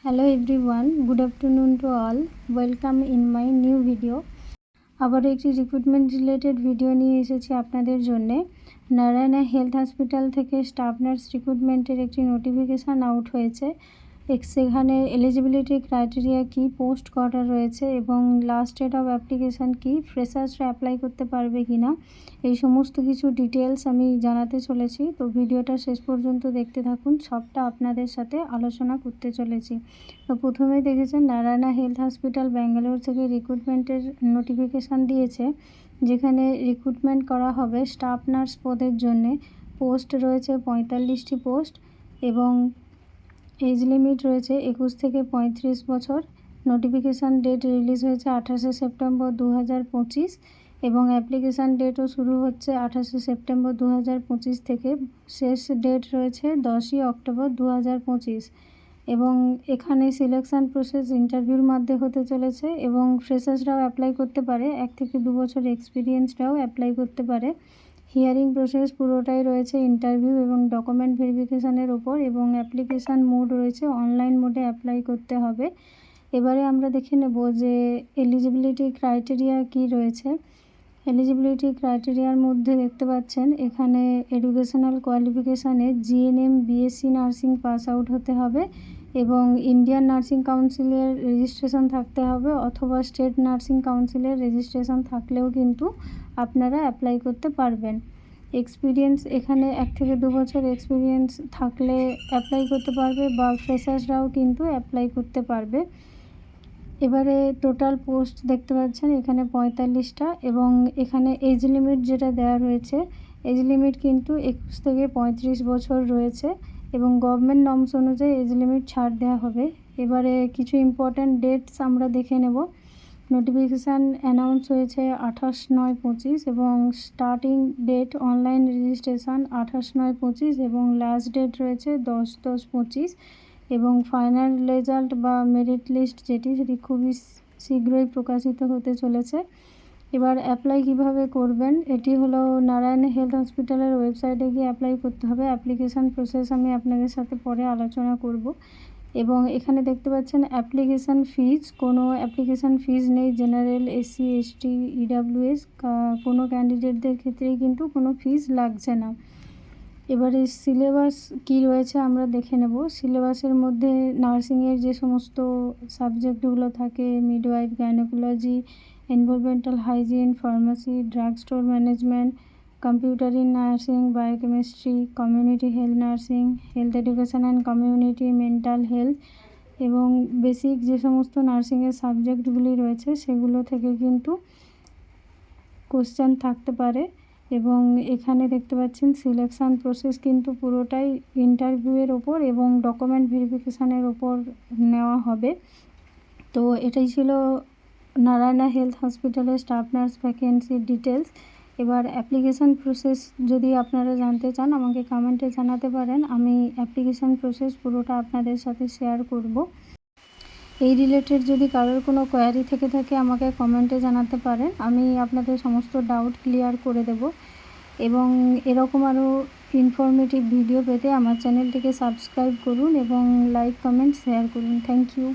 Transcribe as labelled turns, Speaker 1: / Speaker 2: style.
Speaker 1: Hello everyone, good afternoon to all. Welcome in my new video. আবারও একটি recruitment related video নিয়ে এসেছি আপনাদের জন্য। নারায়ণা হেলথ হসপিটাল থেকে স্টাফ নার্স রিক্রুটমেন্টের একটি নোটিফিকেশান আউট হয়েছে। সেখানে এলিজিবিলিটি ক্রাইটেরিয়া কি, পোস্ট কটা রয়েছে এবং লাস্ট ডেট অফ অ্যাপ্লিকেশান কি, ফ্রেশার্সরা অ্যাপ্লাই করতে পারবে কি না, এই সমস্ত কিছু ডিটেলস আমি জানাতে চলেছি। তো ভিডিওটা শেষ পর্যন্ত দেখতে থাকুন, সবটা আপনাদের সাথে আলোচনা করতে চলেছি। তো প্রথমেই দেখেছেন নারায়ণা হেলথ হসপিটাল ব্যাঙ্গালোর থেকে রিক্রুটমেন্টের নোটিফিকেশান দিয়েছে, যেখানে রিক্রুটমেন্ট করা হবে স্টাফ নার্স পদের জন্যে। পোস্ট রয়েছে 45টি পোস্ট এবং এজ লিমিট রয়েছে 21 থেকে 35 বছর। নোটিফিকেশান ডেট রিলিজ হয়েছে 28শে সেপ্টেম্বর 2025 এবং অ্যাপ্লিকেশান ডেটও শুরু হচ্ছে 28শে সেপ্টেম্বর 2025 থেকে। শেষ ডেট রয়েছে 10ই অক্টোবর 2025 এবং এখানে সিলেকশান প্রসেস ইন্টারভিউর মাধ্যমে হতে চলেছে এবং ফ্রেশার্সরাও অ্যাপ্লাই করতে পারে, 1 থেকে 2 বছর এক্সপিরিয়েন্সরাও অ্যাপ্লাই করতে পারে। হিয়ারিং প্রসেস পুরোটাই রয়েছে ইন্টারভিউ এবং ডকুমেন্ট ভেরিফিকেশানের ওপর এবং অ্যাপ্লিকেশান মোড রয়েছে অনলাইন মোডে অ্যাপ্লাই করতে হবে। এবারে আমরা দেখে নেব যে এলিজিবিলিটি ক্রাইটেরিয়া কি রয়েছে। এলিজিবিলিটি ক্রাইটেরিয়ার মধ্যে দেখতে পাচ্ছেন এখানে এডুকেশনাল কোয়ালিফিকেশানে GNM BSc nursing pass out হতে হবে এবং ইন্ডিয়ান নার্সিং কাউন্সিলের রেজিস্ট্রেশন থাকতে হবে, অথবা স্টেট নার্সিং কাউন্সিলের রেজিস্ট্রেশন থাকলেও কিন্তু আপনারা অ্যাপ্লাই করতে পারবেন। এক্সপিরিয়েন্স এখানে 1 থেকে 2 বছর এক্সপিরিয়েন্স থাকলে অ্যাপ্লাই করতে পারবে বা ফ্রেশার্সরাও কিন্তু অ্যাপ্লাই করতে পারবে। এবারে টোটাল পোস্ট দেখতে পাচ্ছেন এখানে 45টা এবং এখানে এজ লিমিট যেটা দেওয়া রয়েছে, এজ লিমিট কিন্তু 21 থেকে 35 বছর রয়েছে এবং গভর্নমেন্ট নর্মস অনুযায়ী এজ লিমিট ছাড় দেওয়া হবে। এবারে কিছু ইম্পর্ট্যান্ট ডেটস আমরা দেখে নেব। নোটিফিকেশান অ্যানাউন্স হয়েছে 28/9/25 এবং স্টার্টিং ডেট অনলাইন রেজিস্ট্রেশন 28/9/25 এবং লাস্ট ডেট রয়েছে 10/10/25 এবং ফাইনাল রেজাল্ট বা মেরিট লিস্ট সেটি খুবই শীঘ্রই প্রকাশিত হতে চলেছে। এবার অ্যাপ্লাই কিভাবে করবেন, এটি হলো নারায়ণা হেলথ হসপিটালের ওয়েবসাইটে গিয়ে অ্যাপ্লাই করতে হবে। অ্যাপ্লিকেশান প্রসেস আমি আপনাদের সাথে পরে আলোচনা করব এবং এখানে দেখতে পাচ্ছেন অ্যাপ্লিকেশান ফিজ, কোনো অ্যাপ্লিকেশান ফিজ নেই। জেনারেল, এসসি, এসটি, ইডাব্লিউএস কোনো ক্যান্ডিডেটদের ক্ষেত্রেই কিন্তু কোনো ফিজ লাগছে না। এবারে সিলেবাস কি রয়েছে আমরা দেখে নেব। সিলেবাসের মধ্যে নার্সিংয়ের যে সমস্ত সাবজেক্টগুলো থাকে, midwife, gynaecology, environmental hygiene, pharmacy, drug store management, computer in nursing, biochemistry, community health nursing, health education and community, mental health এবং বেসিক যে সমস্ত নার্সিংয়ের সাবজেক্টগুলি রয়েছে সেগুলো থেকে কিন্তু কোশ্চেন থাকতে পারে। এবং এখানে দেখতে পাচ্ছেন সিলেকশান প্রসেস কিন্তু পুরোটাই ইন্টারভিউয়ের ওপর এবং ডকুমেন্ট ভেরিফিকেশানের ওপর নেওয়া হবে। তো এটাই ছিল নারায়ণা হেলথ হসপিটালের স্টাফ নার্স ভ্যাকেন্সির ডিটেলস। এবার অ্যাপ্লিকেশান প্রসেস যদি আপনারা জানতে চান আমাকে কমেন্টে জানাতে পারেন, আমি অ্যাপ্লিকেশান প্রসেস পুরোটা আপনাদের সাথে শেয়ার করব। এই রিলেটেড যদি কারোর কোনো কোয়ারি থেকে থাকে আমাকে কমেন্টে জানাতে পারেন, আমি আপনাদের সমস্ত ডাউট ক্লিয়ার করে দেব। এবং এরকম আরও ইনফরমেটিভ ভিডিও পেতে আমার চ্যানেলটিকে সাবস্ক্রাইব করুন এবং লাইক, কমেন্ট, শেয়ার করুন। Thank you.